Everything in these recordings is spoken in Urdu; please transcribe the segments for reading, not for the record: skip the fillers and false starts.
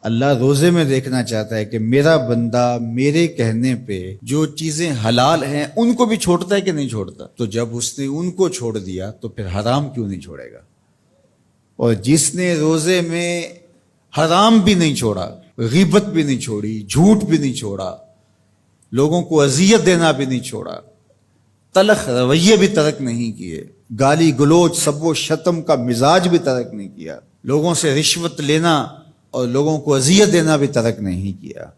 اللہ روزے میں دیکھنا چاہتا ہے کہ میرا بندہ میرے کہنے پہ جو چیزیں حلال ہیں ان کو بھی چھوڑتا ہے کہ نہیں چھوڑتا. تو جب اس نے ان کو چھوڑ دیا تو پھر حرام کیوں نہیں چھوڑے گا؟ اور جس نے روزے میں حرام بھی نہیں چھوڑا، غیبت بھی نہیں چھوڑی، جھوٹ بھی نہیں چھوڑا، لوگوں کو اذیت دینا بھی نہیں چھوڑا، تلخ رویے بھی ترک نہیں کیے، گالی گلوچ سب و شتم کا مزاج بھی ترک نہیں کیا، لوگوں سے رشوت لینا اور لوگوں کو اذیت دینا بھی ترک نہیں کیا،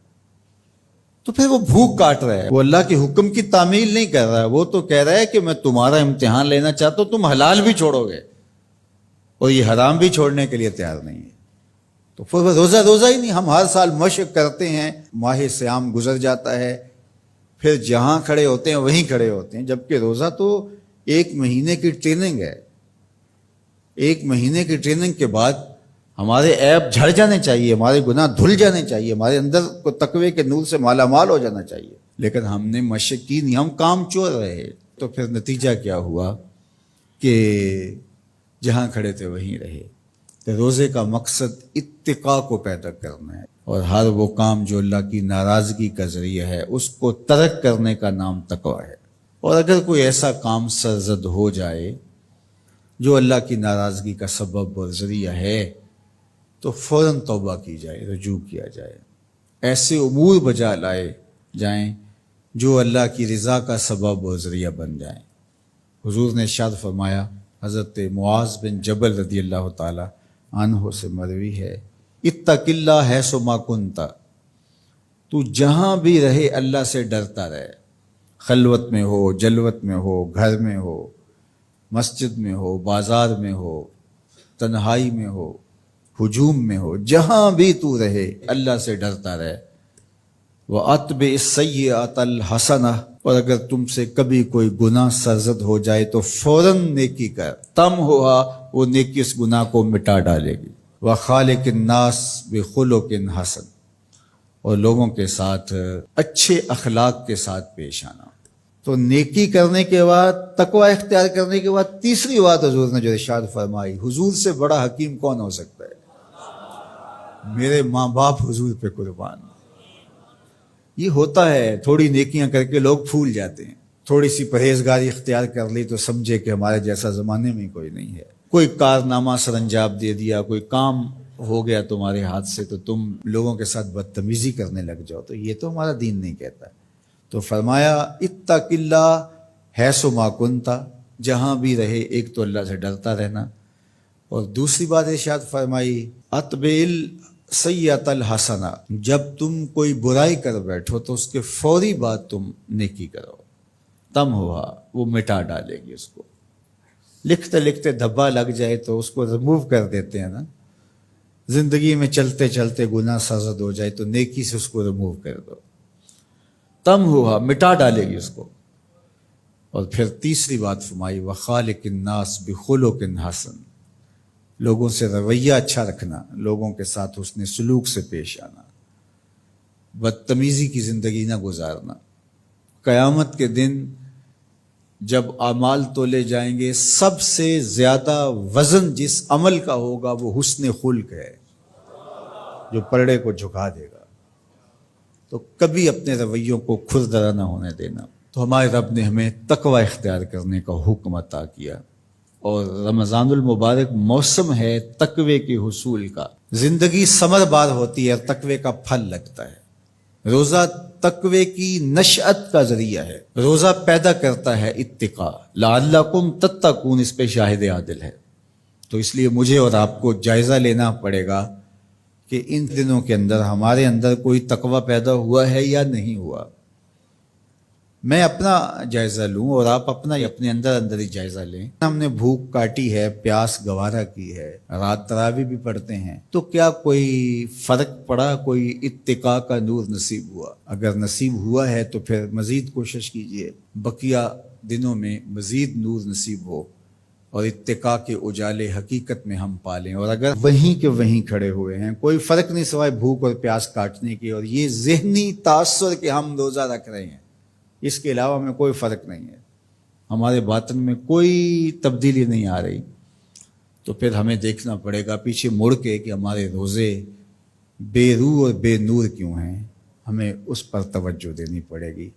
تو پھر وہ بھوک کاٹ رہا ہے. وہ اللہ کے حکم کی تعمیل نہیں کر رہا ہے، وہ تو کہہ رہا ہے کہ میں تمہارا امتحان لینا چاہتا ہوں، تم حلال بھی چھوڑو گے اور یہ حرام بھی چھوڑنے کے لیے تیار نہیں ہے. تو پھر وہ روزہ ہی نہیں. ہم ہر سال مشق کرتے ہیں، ماہ سیام گزر جاتا ہے، پھر جہاں کھڑے ہوتے ہیں وہیں کھڑے ہوتے ہیں، جبکہ روزہ تو 1 مہینے کی ٹریننگ ہے. 1 مہینے کی ٹریننگ کے بعد ہمارے عیب جھڑ جانے چاہیے، ہمارے گناہ دھل جانے چاہیے، ہمارے اندر کو تقوی کے نور سے مالا مال ہو جانا چاہیے. لیکن ہم نے مشق کی نہیں، ہم کام چور رہے. تو پھر نتیجہ کیا ہوا کہ جہاں کھڑے تھے وہیں رہے. کہ روزے کا مقصد اتقاء کو پیدا کرنا ہے، اور ہر وہ کام جو اللہ کی ناراضگی کا ذریعہ ہے اس کو ترک کرنے کا نام تقویٰ ہے. اور اگر کوئی ایسا کام سرزد ہو جائے جو اللہ کی ناراضگی کا سبب اور ذریعہ ہے تو فوراً توبہ کی جائے، رجوع کیا جائے، ایسے امور بجا لائے جائیں جو اللہ کی رضا کا سبب اور ذریعہ بن جائیں. حضور نے ارشاد فرمایا، حضرت معاذ بن جبل رضی اللہ تعالی عنہ سے مروی ہے، اتق اللہ حیث ما کنت، تو جہاں بھی رہے اللہ سے ڈرتا رہے. خلوت میں ہو، جلوت میں ہو، گھر میں ہو، مسجد میں ہو، بازار میں ہو، تنہائی میں ہو، ہجوم میں ہو، جہاں بھی تو رہے اللہ سے ڈرتا رہے. وَأَتْبِعِ السَّيِّئَةَ الْحَسَنَةَ، اور اگر تم سے کبھی کوئی گناہ سرزد ہو جائے تو فوراً نیکی کر، تم ہوا وہ نیکی اس گناہ کو مٹا ڈالے گی. وَخَالِقِ النَّاسِ بِخُلُقٍ حَسَنٍ، اور لوگوں کے ساتھ اچھے اخلاق کے ساتھ پیش آنا. تو نیکی کرنے کے بعد، تقوی اختیار کرنے کے بعد، تیسری بات حضور نے جو ارشاد فرمائی، حضور سے بڑا حکیم کون ہو سکتا ہے؟ میرے ماں باپ حضور پہ قربان. یہ ہوتا ہے، تھوڑی نیکیاں کر کے لوگ پھول جاتے ہیں، تھوڑی سی پرہیزگاری اختیار کر لی تو سمجھے کہ ہمارے جیسا زمانے میں کوئی نہیں ہے. کوئی کارنامہ سر انجام دے دیا، کوئی کام ہو گیا تمہارے ہاتھ سے تو تم لوگوں کے ساتھ بدتمیزی کرنے لگ جاؤ. تو یہ تو ہمارا دین نہیں کہتا. تو فرمایا اتق اللہ حیث ما کنت، جہاں بھی رہے ایک تو اللہ سے ڈرتا رہنا، اور دوسری بات ارشاد فرمائی اتبع السیئۃ الحسنہ، جب تم کوئی برائی کر بیٹھو تو اس کے فوری بعد تم نیکی کرو، تم ہوا وہ مٹا ڈالے گی. اس کو لکھتے لکھتے دھبا لگ جائے تو اس کو ریموو کر دیتے ہیں نا. زندگی میں چلتے چلتے گناہ سرزد ہو جائے تو نیکی سے اس کو ریموو کر دو، تم ہوا مٹا ڈالے گی اس کو. اور پھر تیسری بات فرمائی وخالق الناس بخلق حسن، لوگوں سے رویہ اچھا رکھنا، لوگوں کے ساتھ حسن سلوک سے پیش آنا، بدتمیزی کی زندگی نہ گزارنا. قیامت کے دن جب اعمال تولے جائیں گے سب سے زیادہ وزن جس عمل کا ہوگا وہ حسن خلق ہے، جو پلڑے کو جھکا دے گا. تو کبھی اپنے رویوں کو کھردرا نہ ہونے دینا. تو ہمارے رب نے ہمیں تقوی اختیار کرنے کا حکم عطا کیا، اور رمضان المبارک موسم ہے تقوی کے حصول کا. زندگی ثمر بار ہوتی ہے اور تقوی کا پھل لگتا ہے. روزہ تقوی کی نشأت کا ذریعہ ہے، روزہ پیدا کرتا ہے اتقاء. لعلکم تتقون اس پہ شاہد عادل ہے. تو اس لیے مجھے اور آپ کو جائزہ لینا پڑے گا کہ ان دنوں کے اندر ہمارے اندر کوئی تقوی پیدا ہوا ہے یا نہیں ہوا. میں اپنا جائزہ لوں اور آپ اپنے اندر ہی جائزہ لیں. ہم نے بھوک کاٹی ہے، پیاس گوارا کی ہے، رات تراویح بھی پڑھتے ہیں، تو کیا کوئی فرق پڑا؟ کوئی اتقاء کا نور نصیب ہوا؟ اگر نصیب ہوا ہے تو پھر مزید کوشش کیجئے بقیہ دنوں میں مزید نور نصیب ہو اور اتقاء کے اجالے حقیقت میں ہم پالیں. اور اگر وہیں کے وہیں کھڑے ہوئے ہیں، کوئی فرق نہیں سوائے بھوک اور پیاس کاٹنے کے اور یہ ذہنی تاثر کہ ہم روزہ رکھ رہے ہیں، اس کے علاوہ میں کوئی فرق نہیں ہے، ہمارے باطن میں کوئی تبدیلی نہیں آ رہی، تو پھر ہمیں دیکھنا پڑے گا پیچھے مڑ کے کہ ہمارے روزے بے روح اور بے نور کیوں ہیں، ہمیں اس پر توجہ دینی پڑے گی۔